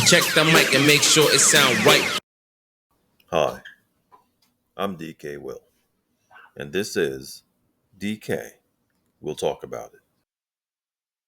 Check the mic and make sure it sound right. Hi, I'm DKWILL, and this is DK. We'll talk about it.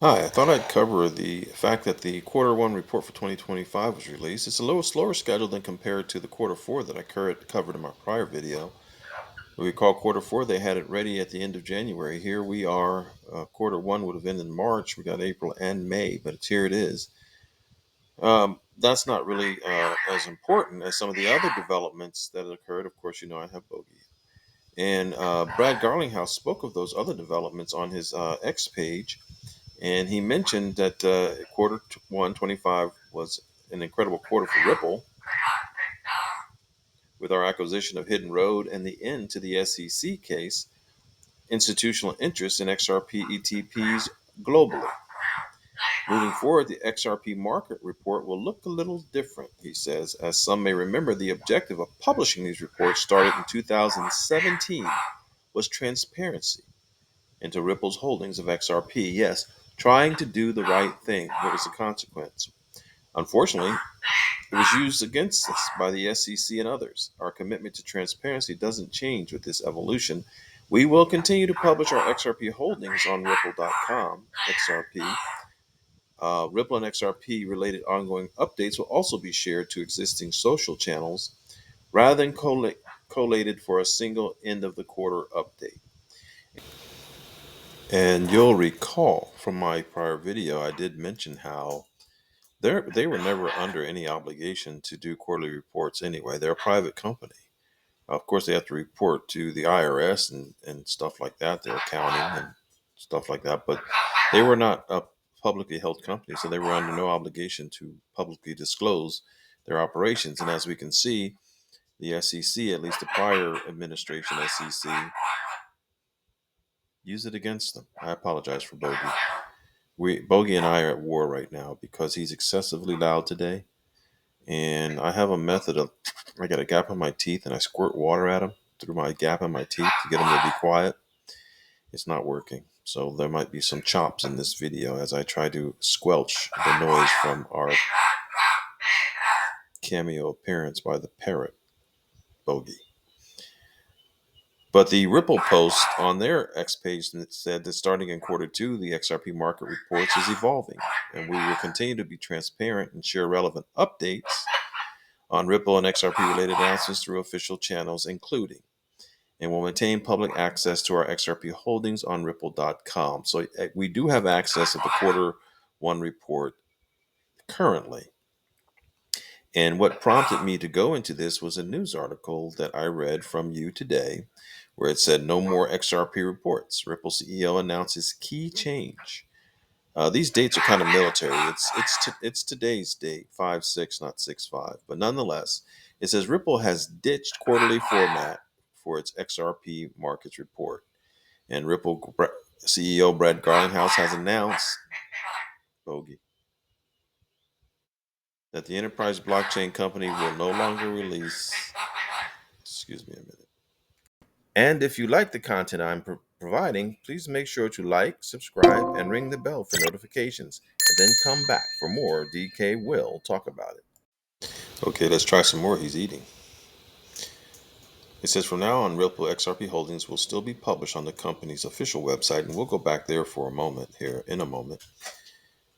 Hi, I thought I'd cover the fact that the quarter one report for 2025 was released. It's a little slower schedule than compared to the quarter four that I covered in my prior video. We recall quarter four, they had it ready at the end of January. Here we are, quarter one would have ended in March. We got April and May, but here it is. That's not really as important as some of the other developments that occurred. Of course, you know I have Bogey. And Brad Garlinghouse spoke of those other developments on his X page. And he mentioned that quarter one 25 was an incredible quarter for Ripple with our acquisition of Hidden Road and the end to the SEC case, institutional interest in XRP ETPs globally. Moving forward, the XRP market report will look a little different, he says. As some may remember, the objective of publishing these reports started in 2017 was transparency into Ripple's holdings of XRP. Yes, trying to do the right thing. What was the consequence? Unfortunately, it was used against us by the SEC and others. Our commitment to transparency doesn't change with this evolution. We will continue to publish our XRP holdings on Ripple.com, XRP. Ripple and XRP related ongoing updates will also be shared to existing social channels rather than collated for a single end of the quarter update. And you'll recall from my prior video, I did mention how they were never under any obligation to do quarterly reports anyway. They're a private company. Of course, they have to report to the IRS and stuff like that, their accounting and stuff like that. But they were not a publicly held company, so they were under no obligation to publicly disclose their operations. And as we can see, the SEC, at least the prior administration SEC, used it against them. I apologize for Bogey. Bogey and I are at war right now because he's excessively loud today. And I have a method of, I got a gap in my teeth and I squirt water at him through my gap in my teeth to get him to be quiet. It's not working. So there might be some chops in this video as I try to squelch the noise from our cameo appearance by the parrot, Bogey. But the Ripple post on their X page said that starting in quarter two, the XRP market reports is evolving, and we will continue to be transparent and share relevant updates on Ripple and XRP related announcements through official channels, including, and will maintain public access to our XRP holdings on Ripple.com. So we do have access to the quarter one report currently. And what prompted me to go into this was a news article that I read from you today where it said no more XRP reports. Ripple CEO announces key change. These dates are kind of military. It's today's date, 5/6, not 6/5. But nonetheless, it says Ripple has ditched quarterly format for its XRP markets report. And Ripple CEO Brad Garlinghouse has announced, Bogey, that the enterprise blockchain company will no longer release, excuse me a minute. And if you like the content I'm providing, please make sure to like, subscribe, and ring the bell for notifications, and then come back for more DK Will Talk About It. Okay, let's try some more. He's eating. It says from now on, Ripple XRP holdings will still be published on the company's official website, and we'll go back there for a moment here in a moment.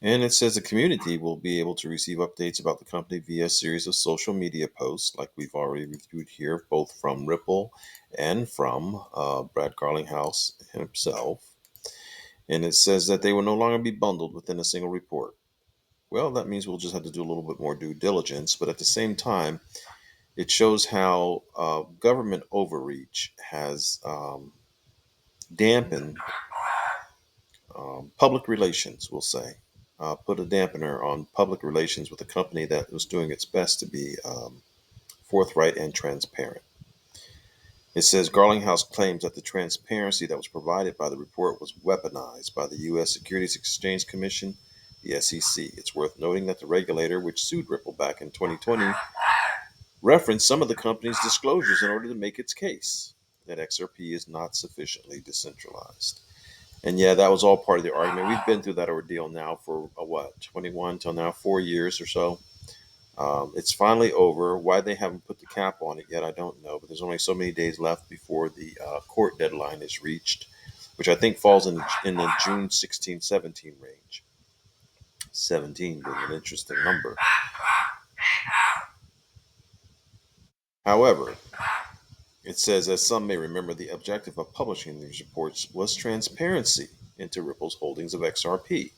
And it says the community will be able to receive updates about the company via a series of social media posts, like we've already reviewed here, both from Ripple and from Brad Garlinghouse himself. And it says that they will no longer be bundled within a single report. Well, that means we'll just have to do a little bit more due diligence, but at the same time, it shows how government overreach has dampened public relations, we'll say. Put a dampener on public relations with a company that was doing its best to be forthright and transparent. It says Garlinghouse claims that the transparency that was provided by the report was weaponized by the U.S. Securities Exchange Commission, the SEC. It's worth noting that the regulator, which sued Ripple back in 2020, referenced some of the company's disclosures in order to make its case that XRP is not sufficiently decentralized. And yeah, that was all part of the argument. We've been through that ordeal now for 21 till now 4 years or so. It's finally over. Why they haven't put the cap on it yet, I don't know. But there's only so many days left before the court deadline is reached, which I think falls in the June 16, 17 range. 17 being an interesting number. However, it says, as some may remember, the objective of publishing these reports was transparency into Ripple's holdings of XRP,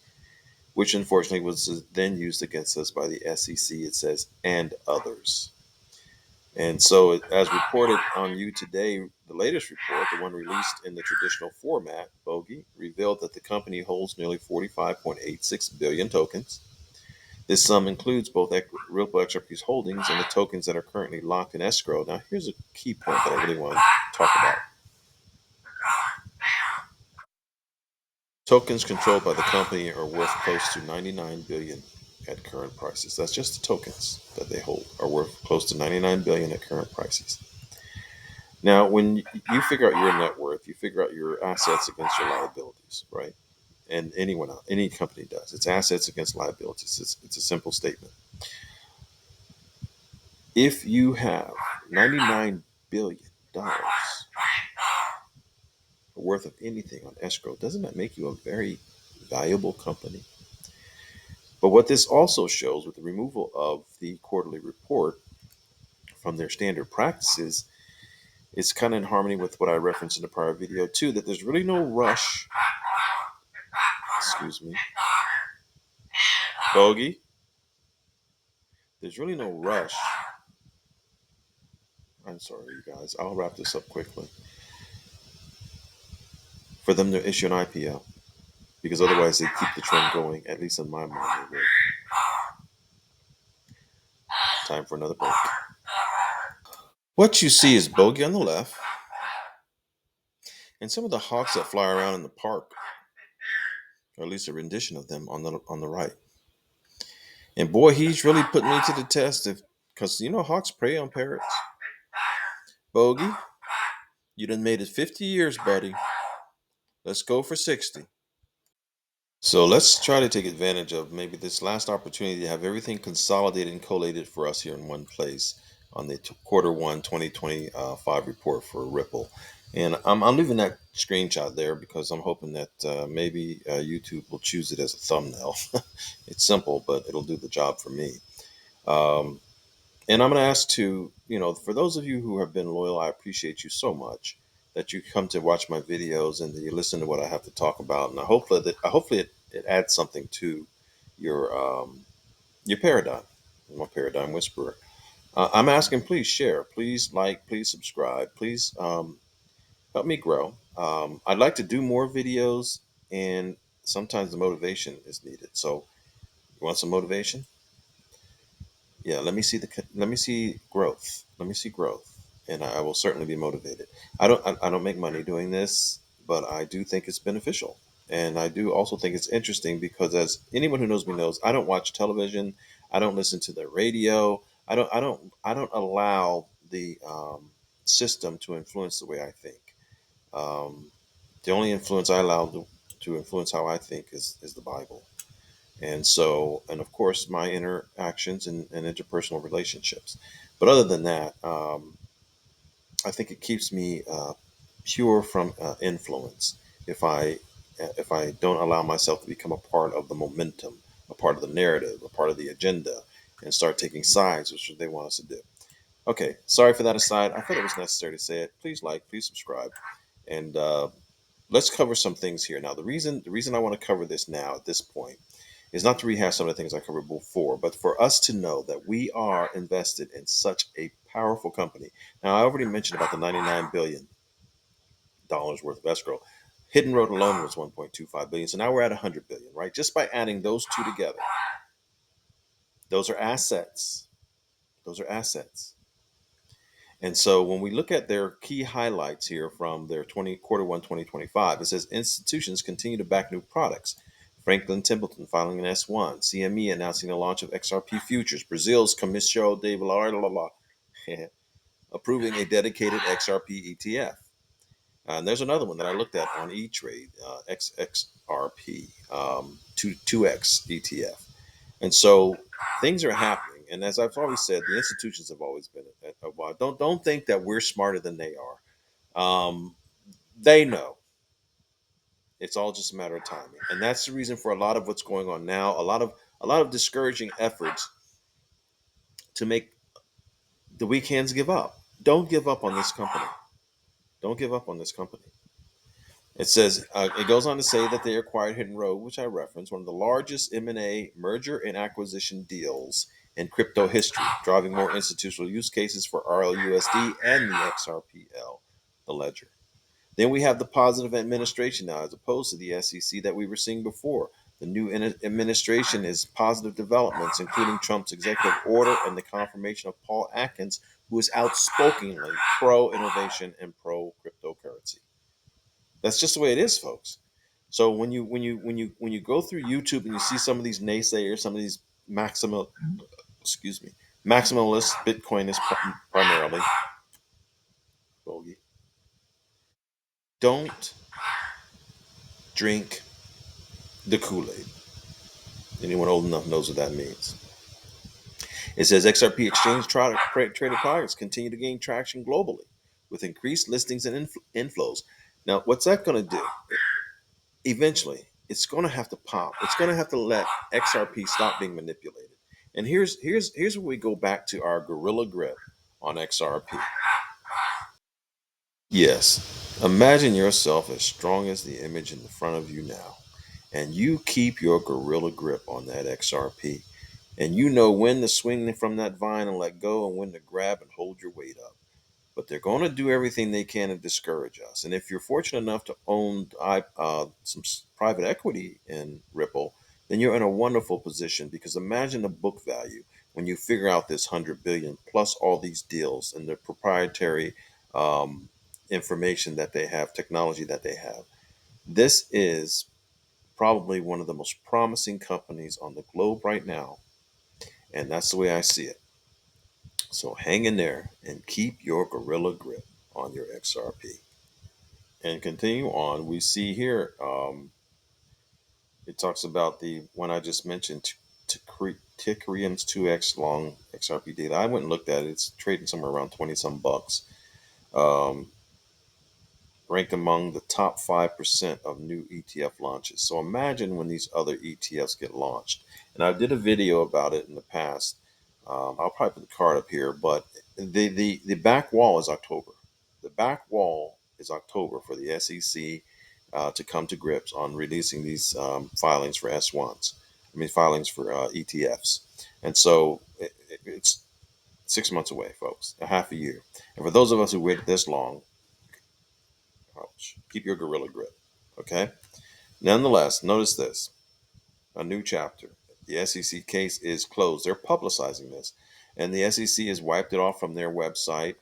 which unfortunately was then used against us by the SEC, it says, and others. And so, as reported on You Today, the latest report, the one released in the traditional format, Bogey, revealed that the company holds nearly 45.86 billion tokens. This sum includes both Ripple XRP's holdings and the tokens that are currently locked in escrow. Now, here's a key point that I really want to talk about. Tokens controlled by the company are worth close to 99 billion at current prices. That's just the tokens that they hold are worth close to 99 billion at current prices. Now, when you figure out your net worth, you figure out your assets against your liabilities, right? And any company does. It's assets against liabilities. It's a simple statement. If you have $99 billion worth of anything on escrow, doesn't that make you a very valuable company? But what this also shows with the removal of the quarterly report from their standard practices, it's kind of in harmony with what I referenced in the prior video too, that there's really no rush. Excuse me. Bogey. There's really no rush. I'm sorry, you guys. I'll wrap this up quickly. For them to issue an IPO, because otherwise they keep the trend going. At least in my mind, they will. Time for another break. What you see is Bogey on the left, and some of the hawks that fly around in the park, or at least a rendition of them on the right. And boy, he's really put me to the test, because hawks prey on parrots. Bogey, you done made it 50 years, buddy. Let's go for 60. So let's try to take advantage of maybe this last opportunity to have everything consolidated and collated for us here in one place on the Q1 2025 report for Ripple. And I'm leaving that screenshot there because I'm hoping that maybe YouTube will choose it as a thumbnail. It's simple, but it'll do the job for me. And I'm going to ask for those of you who have been loyal, I appreciate you so much that you come to watch my videos and that you listen to what I have to talk about. And hopefully it adds something to your paradigm. I'm a paradigm whisperer. I'm asking, please share, please like, please subscribe, please help me grow. I'd like to do more videos, and sometimes the motivation is needed. So, you want some motivation? Yeah, let me see growth. Let me see growth, and I will certainly be motivated. I don't make money doing this, but I do think it's beneficial, and I do also think it's interesting because, as anyone who knows me knows, I don't watch television. I don't listen to the radio. I don't allow the system to influence the way I think. Um, the only influence I allow to influence how I think is the Bible. And so, and of course, my interactions and interpersonal relationships. But other than that, I think it keeps me pure from influence if I don't allow myself to become a part of the momentum, a part of the narrative, a part of the agenda, and start taking sides, which they want us to do. Okay, sorry for that aside. I thought it was necessary to say it. Please like, please subscribe, and let's cover some things here now. The reason I want to cover this now at this point is not to rehash some of the things I covered before, but for us to know that we are invested in such a powerful company. Now, I already mentioned about the $99 billion worth of escrow. Hidden Road alone was 1.25 billion. So now we're at 100 billion, right? Just by adding those two together. Those are assets. Those are assets. And so when we look at their key highlights here from their Q1 2025, it says institutions continue to back new products. Franklin Templeton filing an S1, CME announcing the launch of XRP futures, Brazil's Comissão de Valores approving a dedicated XRP ETF. And there's another one that I looked at on E-Trade, XRP 2X ETF. And so things are happening. And as I've always said, the institutions have always been a while. Don't think that we're smarter than they are. They know. It's all just a matter of timing, and that's the reason for a lot of what's going on now. A lot of discouraging efforts to make the weak hands give up. Don't give up on this company. Don't give up on this company. It says it goes on to say that they acquired Hidden Road, which I referenced, one of the largest M&A merger and acquisition deals in crypto history, driving more institutional use cases for RLUSD and the XRPL, the ledger. Then we have the positive administration now, as opposed to the SEC that we were seeing before. The new administration is positive developments, including Trump's executive order and the confirmation of Paul Atkins, who is outspokenly pro innovation and pro cryptocurrency. That's just the way it is, folks. So when you go through YouTube and you see some of these naysayers, some of these maximal, excuse me, maximalist Bitcoinists primarily, bogey, don't drink the Kool-Aid. Anyone old enough knows what that means. It says XRP exchange traded products continue to gain traction globally with increased listings and inflows. Now, what's that going to do? Eventually, it's going to have to pop. It's going to have to let XRP stop being manipulated. And here's where we go back to our gorilla grip on XRP. Yes, imagine yourself as strong as the image in the front of you now, and you keep your gorilla grip on that XRP. And you know when to swing from that vine and let go, and when to grab and hold your weight up. But they're going to do everything they can to discourage us. And if you're fortunate enough to own some private equity in Ripple, then you're in a wonderful position, because imagine the book value when you figure out this 100 billion plus all these deals and the proprietary um, information that they have, technology that they have. This is probably one of the most promising companies on the globe right now, and that's the way I see it. So hang in there and keep your gorilla grip on your XRP. And continue on. We see here, it talks about the one I just mentioned, Ticorium's 2x long XRP data. I went and looked at it. It's trading somewhere around 20 some bucks. Um, Ranked among the top 5% of new ETF launches. So imagine when these other ETFs get launched. And I did a video about it in the past. I'll probably put the card up here, but the back wall is October. The back wall is October for the SEC to come to grips on releasing these filings for S1s. I mean, filings for ETFs. And so it's 6 months away, folks, a half a year. And for those of us who waited this long, ouch, keep your gorilla grip. Okay. Nonetheless, notice this, a new chapter. The SEC case is closed. They're publicizing this, and the SEC has wiped it off from their website.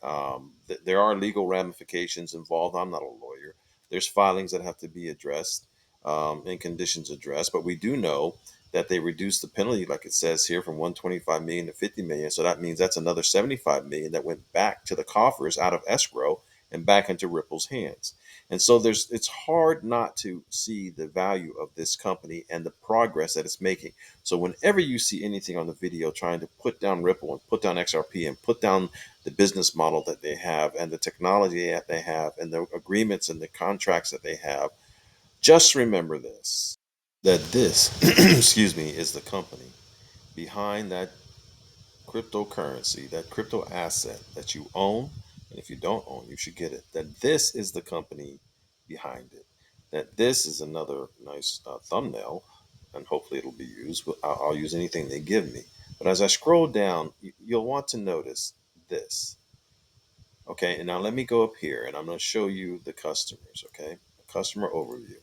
There are legal ramifications involved. I'm not a lawyer. There's filings that have to be addressed and conditions addressed, but we do know that they reduced the penalty, like it says here, from 125 million to 50 million. So that means that's another 75 million that went back to the coffers out of escrow and back into Ripple's hands. And so it's hard not to see the value of this company and the progress that it's making. So whenever you see anything on the video trying to put down Ripple and put down XRP and put down the business model that they have and the technology that they have and the agreements and the contracts that they have, just remember this, that this, excuse me, is the company behind that cryptocurrency, that crypto asset that you own. And if you don't own, you should get it. That this is the company behind it. That this is another nice thumbnail, and hopefully it'll be used. I'll use anything they give me. But as I scroll down, you'll want to notice this. Okay, and now let me go up here and I'm going to show you the customers. Okay, customer overview.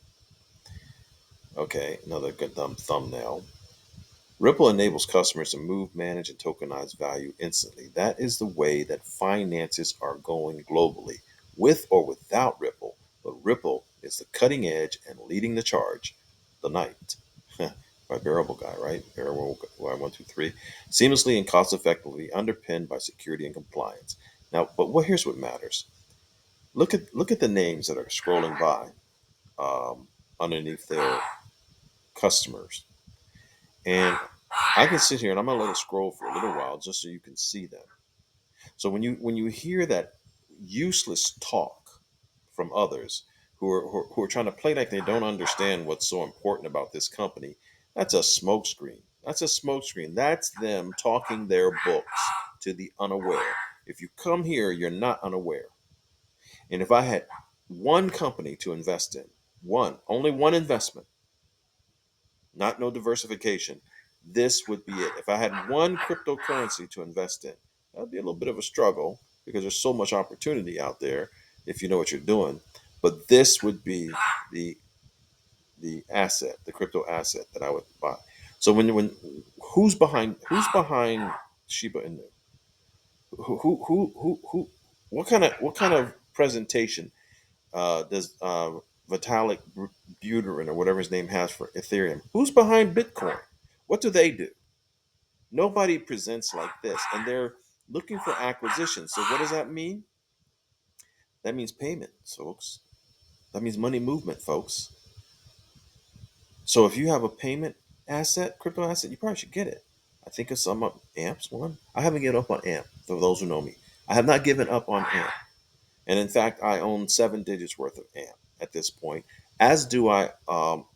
Okay, another good thumbnail. Ripple enables customers to move, manage, and tokenize value instantly. That is the way that finances are going globally, with or without Ripple. But Ripple is the cutting edge and leading the charge. The night. My Bearable guy, right? Bearable guy 123. Seamlessly and cost effectively underpinned by security and compliance. Now, but here's what matters. Look at the names that are scrolling by underneath their customers. And I can sit here and I'm gonna let it scroll for a little while just so you can see them. So when you hear that useless talk from others who are trying to play like they don't understand what's so important about this company, that's a smokescreen. That's a smokescreen. That's them talking their books to the unaware. If you come here, you're not unaware. And if I had one company to invest in, only one investment, not no diversification, this would be it. If I had one cryptocurrency to invest in, that'd be a little bit of a struggle because there's so much opportunity out there if you know what you're doing. But this would be the asset, the crypto asset that I would buy. So when who's behind Shiba Inu? Who what kind of presentation does Vitalik Buterin or whatever his name has for Ethereum? Who's behind Bitcoin? What do they do? Nobody presents like this, and they're looking for acquisition. So what does that mean? That means payment, folks. That means money movement, folks. So if you have a payment asset, crypto asset, you probably should get it. I think of some AMP's one. I haven't given up on AMP, for those who know me. I have not given up on AMP. And in fact, I own 7 digits worth of AMP at this point, as do I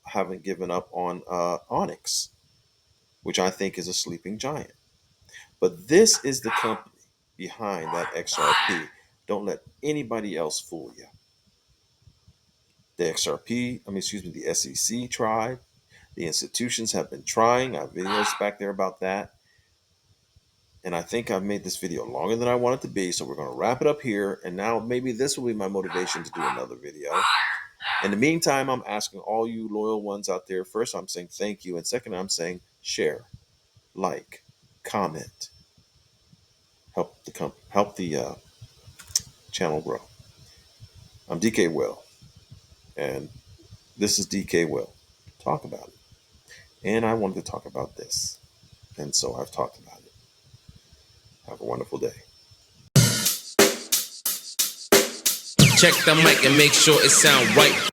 haven't given up on Onyx, which I think is a sleeping giant. But this is the company behind that XRP. Don't let anybody else fool you. The XRP, the SEC tried. The institutions have been trying. I have videos back there about that. And I think I've made this video longer than I want it to be. So we're going to wrap it up here. And now maybe this will be my motivation to do another video. In the meantime, I'm asking all you loyal ones out there. First, I'm saying thank you. And second, I'm saying share, like, comment. Help the channel grow. I'm DKWILL. And this is DKWILL. Talk about it. And I wanted to talk about this. And so I've talked about it. Have a wonderful day. Check the mic and make sure it sound right.